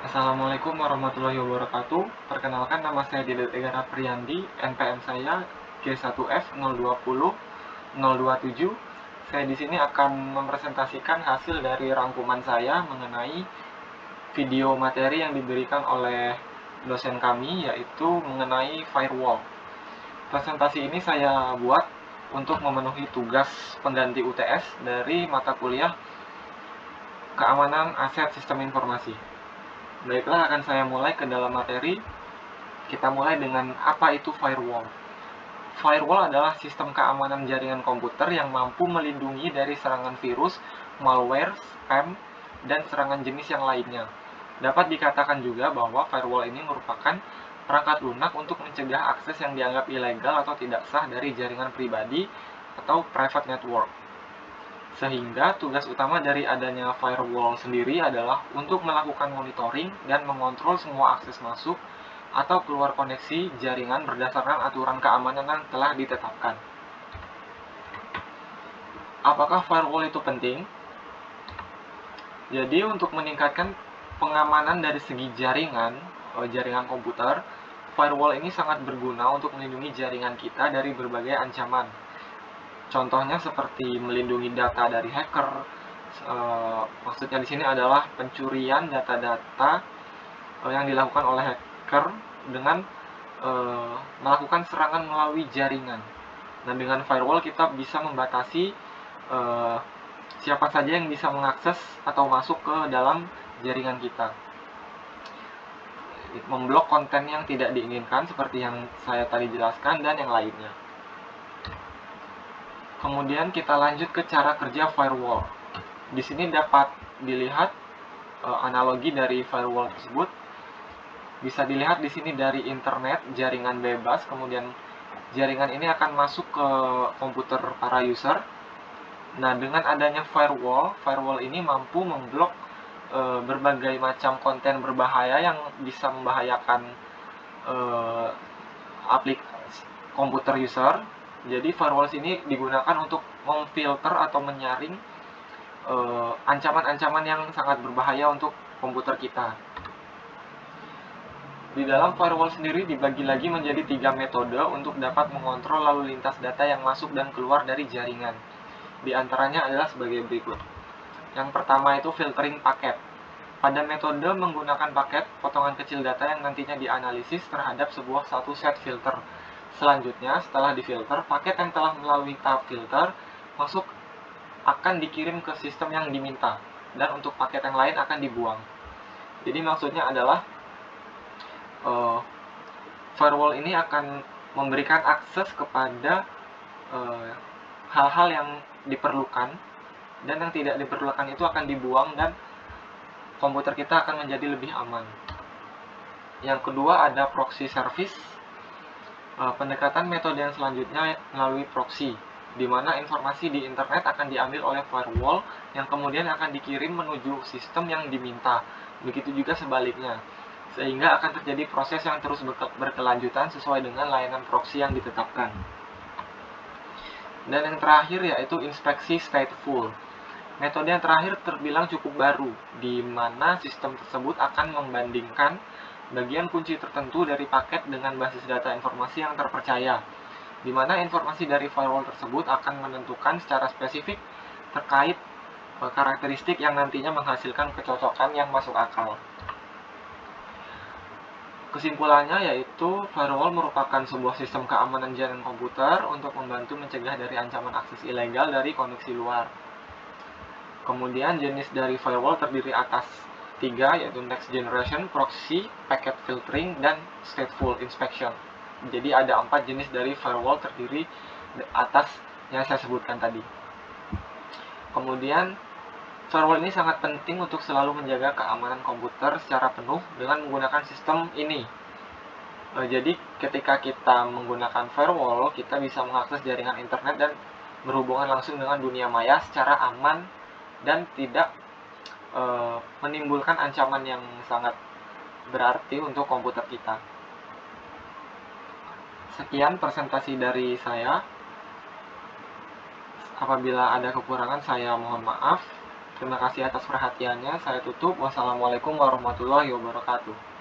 Assalamualaikum warahmatullahi wabarakatuh. Perkenalkan, nama saya Didet Egara Priyandi, NPM saya G1F020-027. Saya di sini akan mempresentasikan hasil dari rangkuman saya mengenai video materi yang diberikan oleh dosen kami, yaitu mengenai firewall. Presentasi ini saya buat untuk memenuhi tugas pengganti UTS dari mata kuliah Keamanan Aset Sistem Informasi. Baiklah, akan saya mulai ke dalam materi. Kita mulai dengan apa itu firewall. Firewall adalah sistem keamanan jaringan komputer yang mampu melindungi dari serangan virus, malware, spam, dan serangan jenis yang lainnya. Dapat dikatakan juga bahwa firewall ini merupakan perangkat lunak untuk mencegah akses yang dianggap ilegal atau tidak sah dari jaringan pribadi atau private network. Sehingga tugas utama dari adanya firewall sendiri adalah untuk melakukan monitoring dan mengontrol semua akses masuk atau keluar koneksi jaringan berdasarkan aturan keamanan yang telah ditetapkan. Apakah firewall itu penting? Jadi untuk meningkatkan pengamanan dari segi jaringan komputer, firewall ini sangat berguna untuk melindungi jaringan kita dari berbagai ancaman. Contohnya seperti melindungi data dari hacker. Maksudnya di sini adalah pencurian data-data yang dilakukan oleh hacker dengan melakukan serangan melalui jaringan. Nah, dengan firewall kita bisa membatasi siapa saja yang bisa mengakses atau masuk ke dalam jaringan kita. Memblok konten yang tidak diinginkan seperti yang saya tadi jelaskan dan yang lainnya. Kemudian kita lanjut ke cara kerja firewall. Di sini dapat dilihat analogi dari firewall tersebut. Bisa dilihat di sini dari internet, jaringan bebas, kemudian jaringan ini akan masuk ke komputer para user. Nah, dengan adanya firewall ini mampu memblok berbagai macam konten berbahaya yang bisa membahayakan komputer user. Jadi firewall ini digunakan untuk memfilter atau menyaring ancaman-ancaman yang sangat berbahaya untuk komputer kita. Di dalam firewall sendiri dibagi lagi menjadi 3 metode untuk dapat mengontrol lalu lintas data yang masuk dan keluar dari jaringan. Di antaranya adalah sebagai berikut. Yang pertama itu filtering paket. Pada metode menggunakan paket, potongan kecil data yang nantinya dianalisis terhadap satu set filter. Selanjutnya, setelah difilter, paket yang telah melalui tahap filter masuk akan dikirim ke sistem yang diminta, dan untuk paket yang lain akan dibuang. Jadi maksudnya adalah firewall ini akan memberikan akses kepada hal-hal yang diperlukan, dan yang tidak diperlukan itu akan dibuang, dan komputer kita akan menjadi lebih aman. Yang kedua ada proxy service. Pendekatan metode yang selanjutnya melalui proxy, di mana informasi di internet akan diambil oleh firewall yang kemudian akan dikirim menuju sistem yang diminta. Begitu juga sebaliknya, sehingga akan terjadi proses yang terus berkelanjutan sesuai dengan layanan proxy yang ditetapkan. Dan yang terakhir yaitu inspeksi stateful. Metode yang terakhir terbilang cukup baru, di mana sistem tersebut akan membandingkan bagian kunci tertentu dari paket dengan basis data informasi yang terpercaya, di mana informasi dari firewall tersebut akan menentukan secara spesifik terkait karakteristik yang nantinya menghasilkan kecocokan yang masuk akal. Kesimpulannya yaitu firewall merupakan sebuah sistem keamanan jaringan komputer untuk membantu mencegah dari ancaman akses ilegal dari koneksi luar. Kemudian jenis dari firewall terdiri atas 3, yaitu next generation, proxy, packet filtering, dan stateful inspection. Jadi ada 4 jenis dari firewall terdiri atas yang saya sebutkan tadi. Kemudian firewall ini sangat penting untuk selalu menjaga keamanan komputer secara penuh dengan menggunakan sistem ini. Jadi ketika kita menggunakan firewall, kita bisa mengakses jaringan internet dan berhubungan langsung dengan dunia maya secara aman dan tidak menimbulkan ancaman yang sangat berarti untuk komputer kita. Sekian presentasi dari saya. Apabila ada kekurangan, saya mohon maaf. Terima kasih atas perhatiannya. Saya tutup. Wassalamualaikum warahmatullahi wabarakatuh.